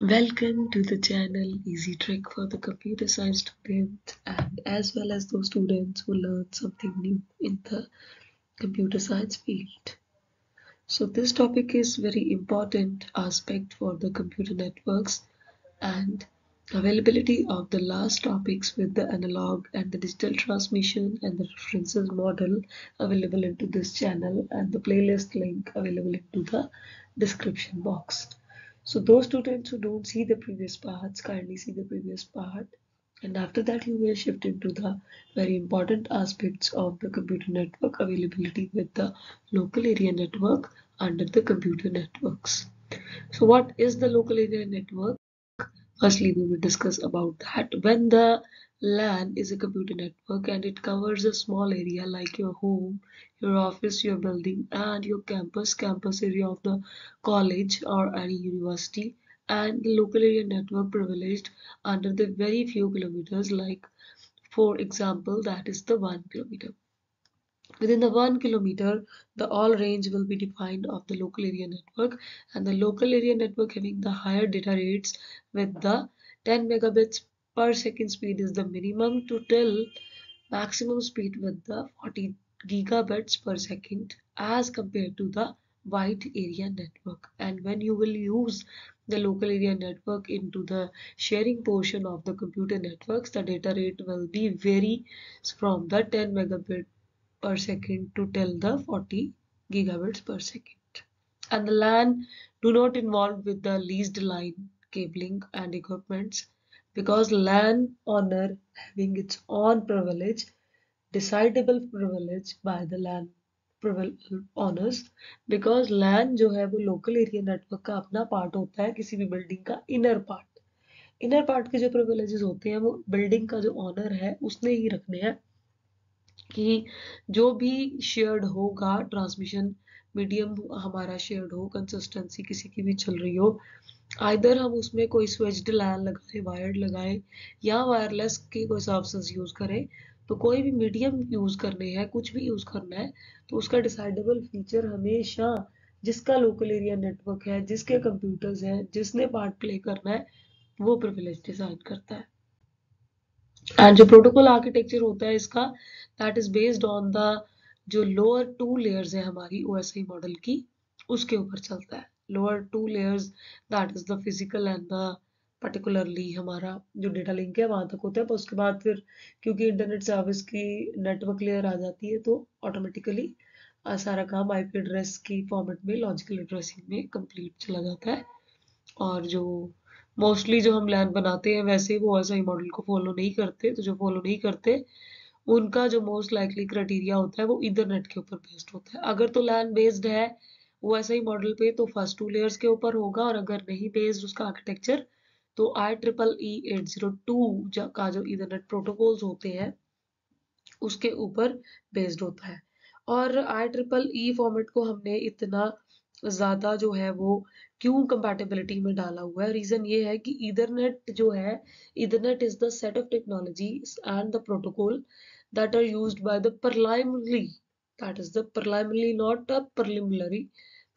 Welcome to the channel Easy Trick for the computer science students and as well as those students who learn something new in the computer science field. So this topic is very important aspect for the computer networks and availability of the last topics with the analog and the digital transmission and the references model available into this channel and the playlist link available into the description box. So those students who don't see the previous parts, kindly see the previous part. And after that, you will shift into the very important aspects of the computer network availability with the local area network under the computer networks. So what is the local area network? Firstly, we will discuss about that. When the LAN is a computer network and it covers a small area like your home, your office, your building, and your campus area of the college or any university, and the local area network privileged under the very few kilometers, like for example, that is the 1 kilometer. Within the 1 kilometer, the all range will be defined of the local area network, and the local area network having the higher data rates with the 10 megabits per second speed is the minimum to till maximum speed with the 40 gigabits per second as compared to the wide area network. And when you will use the local area network into the sharing portion of the computer networks, the data rate will be vary from the 10 megabit per second to till the 40 gigabits per second. And the LAN do not involve with the leased line cabling and equipments because LAN owner having its own privilege, decidable privilege by the LAN owners, because LAN जो है वो local area network का अपना part होता है किसी भी building का इनर पार्ट के जो प्रिविलेजेस होते हैं वो बिल्डिंग का जो ओनर है उसने ही रखने हैं कि जो भी शेयर्ड होगा ट्रांसमिशन मीडियम हमारा शेयर्ड हो, कंसिस्टेंसी किसी की भी चल रही हो, आइदर हम उसमें कोई स्विच्ड लैन लगाए, वायर्ड लगाए या वायरलेस के कोई सर्विसेज यूज करें, तो कोई भी मीडियम यूज करने हैं, कुछ भी यूज करना है, तो उसका डिसाइडेबल फीचर हमेशा जिसका लोकल एरिया नेटवर्क है, जिसके कंप्यूटर्स हैं, जिसने पार्ट प्ले करना है, वो प्रिविलेज डिसाइड करता है। एंड जो प्रोटोकॉल आर्किटेक्चर होता है इसका, that is based on the जो लोअर टू लेयर्स है हमारी ओएसआई मॉडल की, उसके ऊपर चलता है। Lower two layers that is the physical and the particularly हमारा जो डेटा लिंक है वहां तक होता है, पर उसके बाद फिर क्योंकि इंटरनेट सर्विस की नेटवर्क लेयर आ जाती है तो ऑटोमेटिकली सारा काम आईपी एड्रेस की फॉर्मेट में लॉजिकल एड्रेसिंग में कंप्लीट चला जाता है। और जो मोस्टली जो हम लैन बनाते हैं वैसे वो ऐसा ही मॉडल को फॉलो नहीं करते, तो जो फॉलो नहीं करते उनका जो मोस्ट लाइकली क्राइटेरिया होता है वो ईथरनेट के ऊपर बेस्ड होता है। अगर तो लैन बेस्ड है वो ऐसा ही मॉडल पे तो फर्स्ट टू लेयर्स के ऊपर होगा, और अगर नहीं बेस्ड उसका आर्किटेक्चर तो IEEE 802 का जो ईथरनेट प्रोटोकॉल्स होते हैं उसके ऊपर बेस्ड होता है। और IEEE फॉर्मेट को हमने इतना ज़्यादा जो है वो क्यों कंपैटिबिलिटी में डाला हुआ है, रीज़न ये है कि ईथरनेट जो है, Ethernet is the set of technologies and the protocol that are used by the preliminary, that is the preliminary not a preliminary,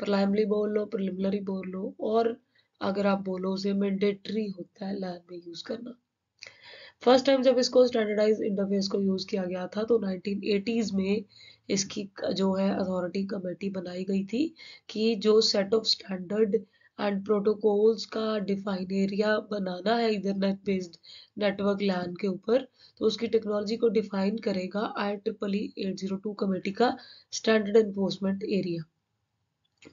preliminary बोल लो, preliminary बोल लो, और अगर आप बोलो उसे मैंडेटरी होता है लैन में यूज करना। फर्स्ट टाइम जब इसको स्टैंडर्डाइज इंटरफेस को यूज किया गया था तो 1980s में इसकी जो है अथॉरिटी कमेटी बनाई गई थी कि जो set of standard and protocols का डिफाइन एरिया बनाना है इथरनेट बेस्ड नेटवर्क लैन के ऊपर, तो उसकी टेक्नोलॉजी को डिफाइन करेगा IEEE 802 कमेटी का स्टैंडर्ड एनफोर्समेंट एरिया,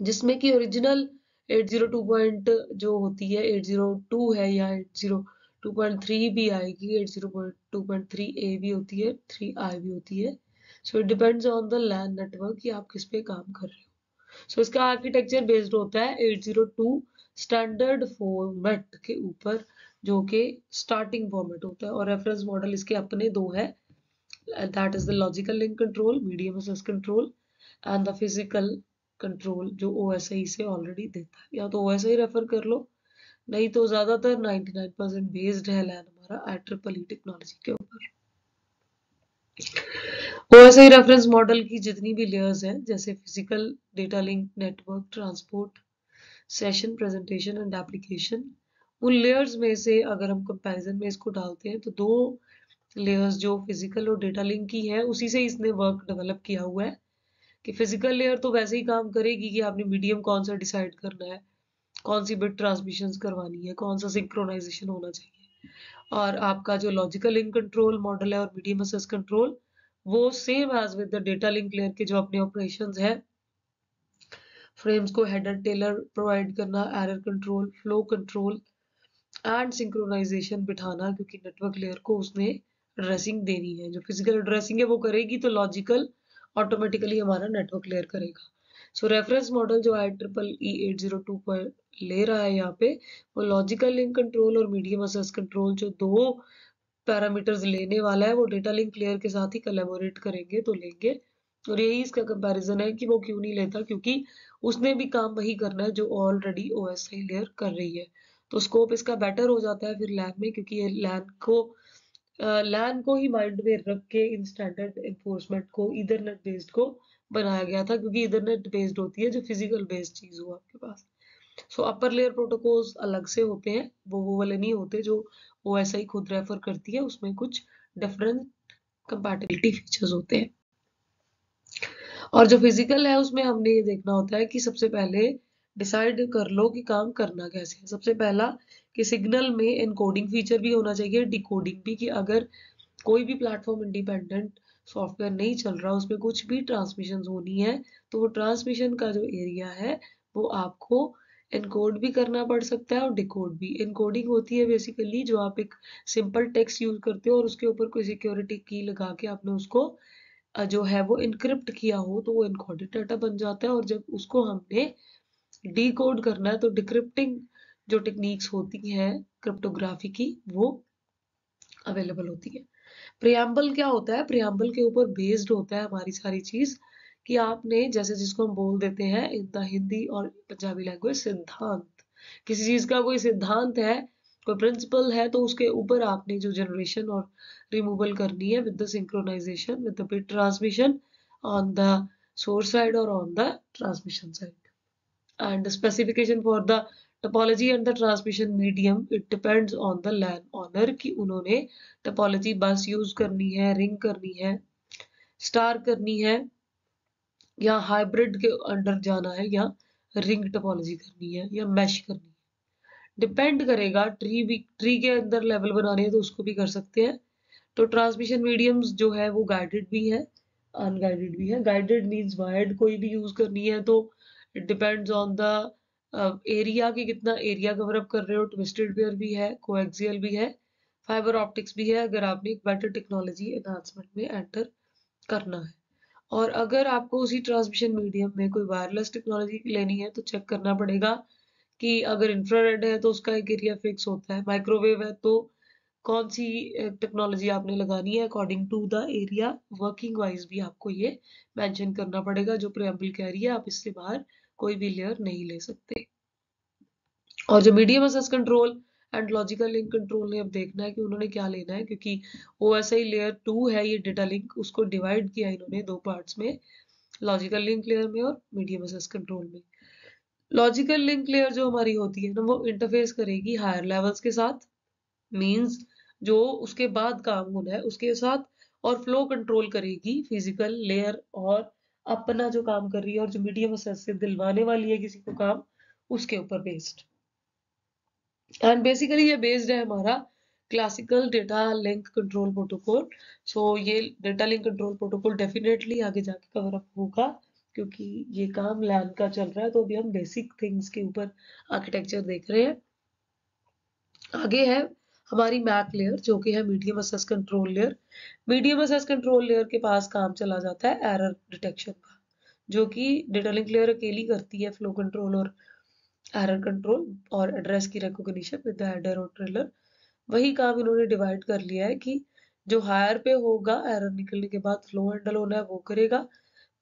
जिसमें कि ओरिजिनल 802 पॉइंट जो होती है 802 है या 802.3 भी आएगी, 802.3A भी होती है, 3I भी होती है। So it depends on the LAN network कि आप किस पे काम कर रहे हो। सो इसका आर्किटेक्चर बेस्ड होता है 802 स्टैंडर्ड फॉर्मेट के ऊपर, जो कि स्टार्टिंग फॉर्मेट होता है, और रेफरेंस मॉडल इसके अपने दो है, that is the logical link control, medium access control and the physical control जो OSI से ऑलरेडी देता है। या तो OSI रेफर कर लो, नहीं तो ज्यादातर 99% बेस्ड है लैन हमारा IEEE टेक्नोलॉजी के ऊपर। OSI रेफरेंस मॉडल की जितनी भी लेयर्स हैं जैसे physical, data link, network, transport, session, presentation and application, उन लेयर्स में से अगर हम कंपैरिजन में इसको डालते हैं तो दो लेयर्स जो फिजिकल और डेटा लिंक की है, उसी से इसने वर्क डेवलप किया हुआ है कि फिजिकल लेयर तो वैसे ही काम करेगी कि आपने मीडियम कौन सा डिसाइड करना है, कौन सी बिट ट्रांसमिशन करवानी है, कौन सा सिंक्रोनाइजेशन होना चाहिए। और आपका जो लॉजिकल लिंक कंट्रोल मॉडल है और मीडियम एक्सेस कंट्रोल, वो same as with the data link layer के जो अपने ऑपरेशंस है, फ्रेम्स को हेडर टेलर प्रोवाइड करना, error control, flow control and synchronisation बिठाना, क्योंकि नेटवर्क लेयर को उसने एड्रेसिंग देनी है। जो फिजिकल एड्रेसिंग है वो करेगी तो लॉजिकल ऑटोमेटिकली हमारा नेटवर्क लेयर करेगा। सो रेफरेंस मॉडल जो IEEE 802 पर ले रहा है यहाँ पे, वो लॉजिकल लिंक कंट्रोल और मीडियम एक्सेस कंट्रोल जो दो पैरामीटर्स लेने वाला है, वो डेटा लिंक लेयर के साथ ही कोलैबोरेट करेंगे तो लेंगे। और यही इसका कंपैरिजन है कि वो क्यों नहीं लेता, क्योंकि उसने भी काम वही करना है जो ऑलरेडी OSI लेयर कर रही है। तो स्कोप इसका बेटर हो जाता है फिर लैन में, क्योंकि ये लैन को ही माइंड में रख के इन स्टैंडर्ड एनफोर्समेंट को ईथरनेट बेस्ड को बनाया गया था, क्योंकि ईथरनेट बेस्ड होती है जो फिजिकल बेस्ड चीज हो आपके पास। सो अपर लेयर प्रोटोकॉल्स अलग से होते हैं, वो वाले नहीं होते जो OSI खुद रेफर करती है, उसमें कुछ डिफरेंट कंपैटिबिलिटी फीचर्स होते हैं। और जो फिजिकल है उसमें हमने ये देखना होता है कि सबसे पहले डिसाइड कर लो कि काम करना कैसे है। सबसे पहला कि सिग्नल में एनकोडिंग फीचर भी होना चाहिए, डिकोडिंग भी, कि अगर कोई भी प्लेटफॉर्म इंडिपेंडेंट सॉफ्टवेयर नहीं चल रहा, उसमें कुछ भी ट्रांसमिशन होनी है, तो वो ट्रांसमिशन का जो एरिया है वो आपको एनकोड भी करना पड़ सकता है और डिकोड भी। एनकोडिंग होती है बेसिकली जो आप एक सिंपल टेक्स्ट यूज करते हो और उसके ऊपर कोई सिक्योरिटी की लगा के आपने उसको जो है वो इनक्रिप्ट किया हो, तो वो इनकोडेड डाटा बन जाता है। और जब उसको हमने डिकोड करना है तो डिक्रिप्टिंग जो टेक्निक्स होती हैं क्रिप्टोग्राफी की, वो अवेलेबल होती है। प्रियम्बल क्या होता है? प्रियम्बल के ऊपर बेस्ड होता है हमारी सारी चीज, कि आपने जैसे जिसको हम बोल देते हैं इन द हिंदी और पंजाबी लैंग्वेज सिद्धांत। किसी चीज का कोई सिद्धांत है, कोई प्रिंसिपल है, तो उसके ऊपर आपने जो जनरेशन और रिमूवल करनी है with the synchronisation with the bit transmission on the source side और on the transmission side. And the specification for the topology and the transmission medium, it depends on the LAN owner कि उन्होंने topology बस use करनी है, ring करनी है, star करनी है, या हाइब्रिड के अंडर जाना है, या रिंग टोपोलॉजी करनी है, या मैश करनी है। डिपेंड करेगा, ट्री के अंदर लेवल बनाने हैं तो उसको भी कर सकते हैं। तो ट्रांसमिशन मीडियम्स जो है वो गाइडेड भी है, अनगाइडेड भी है। गाइडेड मींस वायर्ड कोई भी यूज करनी है तो it depends on the area, की कितना एरिया कवर अप कर रहे हो। ट्विस्टेड पेयर भी है, कोएक्सियल भी है, फाइबर ऑप्टिक्स भी है, अगर आपने एक बेटर टेक्नोलॉजी एनहांसमेंट में एंटर करना है। और अगर आपको उसी ट्रांसमिशन मीडियम में कोई वायरलेस टेक्नोलॉजी लेनी है तो चेक करना पड़ेगा कि अगर इंफ्रारेड है तो उसका एक एरिया फिक्स होता है, माइक्रोवेव है तो कौन सी टेक्नोलॉजी आपने लगानी है according to the area. Working wise भी आपको ये मेंशन करना पड़ेगा जो प्रियम्बल कह रही है, आप इससे बाहर कोई भी लेयर नहीं ले सकते। और जो medium access control and logical link control ने अब देखना है कि उन्होंने क्या लेना है, क्योंकि OSI लेयर 2 है ये डेटा लिंक, उसको डिवाइड किया इन्होंने दो पार्ट्स में, लॉजिकल लिंक लेयर में और मीडियम एक्सेस कंट्रोल में। लॉजिकल लिंक लेयर जो हमारी होती है ना, वो इंटरफेस करेगी हायर लेवल्स के साथ, मींस जो उसके बाद काम होना है उसके साथ, और फ्लो कंट्रोल करेगी फिजिकल लेयर और अपना जो काम कर रही है, और जो मीडियम एक्सेस से दिलवाने वाली है किसी को काम, उसके ऊपर बेस्ड। एंड बेसिकली ये बेस्ड है हमारा classical data link control protocol. So ये data link control protocol definitely आगे जाके कवर अप होगा, क्योंकि ये काम लैन का चल रहा है, तो अभी हम बेसिक थिंग्स के ऊपर आर्किटेक्चर देख रहे हैं। आगे है हमारी मैक लेयर जो कि है medium access control layer. Medium access control layer के पास काम चला जाता है एरर डिटेक्शन का, जो कि डेटा लिंक लेयर अकेली करती है, फ्लो कंट्रोल और एरर कंट्रोल और एड्रेस की रिकॉग्निशन विद द हेडर और ट्रेलर। वही काम इन्होंने डिवाइड कर लिया है कि जो हायर पे होगा एरर निकलने के बाद फ्लो हैंडल होना है वो करेगा,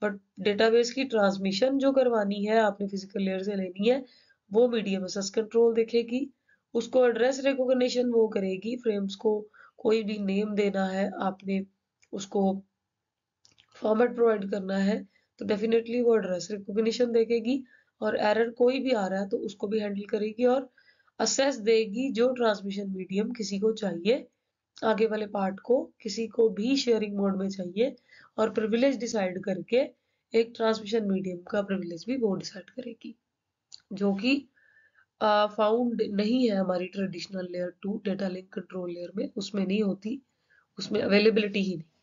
बट डेटाबेस की ट्रांसमिशन जो करवानी है आपने फिजिकल लेयर से लेनी है, वो मीडियम एक्सेस कंट्रोल देखेगी। उसको एड्रेस रिकॉग्निशन वो करेगी, फ्रेम्स को कोई भी नेम देना है आपने, उसको फॉर्मेट प्रोवाइड करना है, तो डेफिनेटली वो एड्रेस रिकॉग्निशन देखेगी। और एरर कोई भी आ रहा है तो उसको भी हैंडल करेगी। और असेस देगी जो ट्रांसमिशन मीडियम किसी को चाहिए, आगे वाले पार्ट को किसी को भी शेयरिंग मोड में चाहिए, और प्रिविलेज डिसाइड करके एक ट्रांसमिशन मीडियम का प्रिविलेज भी वो डिसाइड करेगी, जो कि फाउंड नहीं है हमारी traditional layer 2 data link control layer में, उसमें नहीं होती, उसमें अवेलेबिलिटी ही नहीं।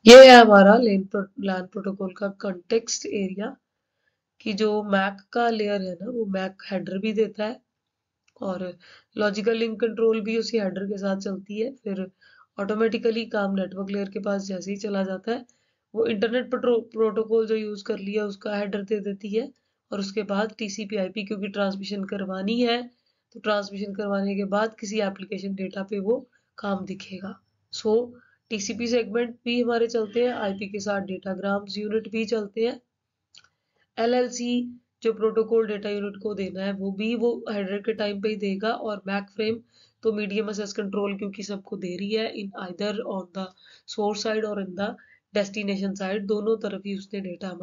ये है हमारा लैन प्रोटोकॉल का कंटेक्स्ट एरिया, कि जो मैक का लेयर है ना, वो मैक हेडर भी देता है और लॉजिकल लिंक कंट्रोल भी उसी हेडर के साथ चलती है। फिर ऑटोमेटिकली काम नेटवर्क लेयर के पास जैसे ही चला जाता है, वो इंटरनेट प्रोटोकॉल जो यूज कर लिया उसका हेडर दे देती है, और उसके बाद टीसीपी आईपी, क्योंकि ट्रांसमिशन करवानी है तो ट्रांसमिशन करवाने के बाद किसी एप्लीकेशन डेटा पे वो काम दिखेगा। सो टीसीपी सेगमेंट भी हमारे चलते हैं, आईपी के साथ डेटाग्राम्स यूनिट भी चलते हैं, एलएलसी जो प्रोटोकॉल डेटा यूनिट को देना है वो भी वो हेडर के टाइम पे ही देगा, और मैक फ्रेम तो मीडियम एक्सेस कंट्रोल क्योंकि सबको दे रही है, in either on the source side और इन द डेस्टिनेशन साइड, दोनों तरफ ही उसने डेटा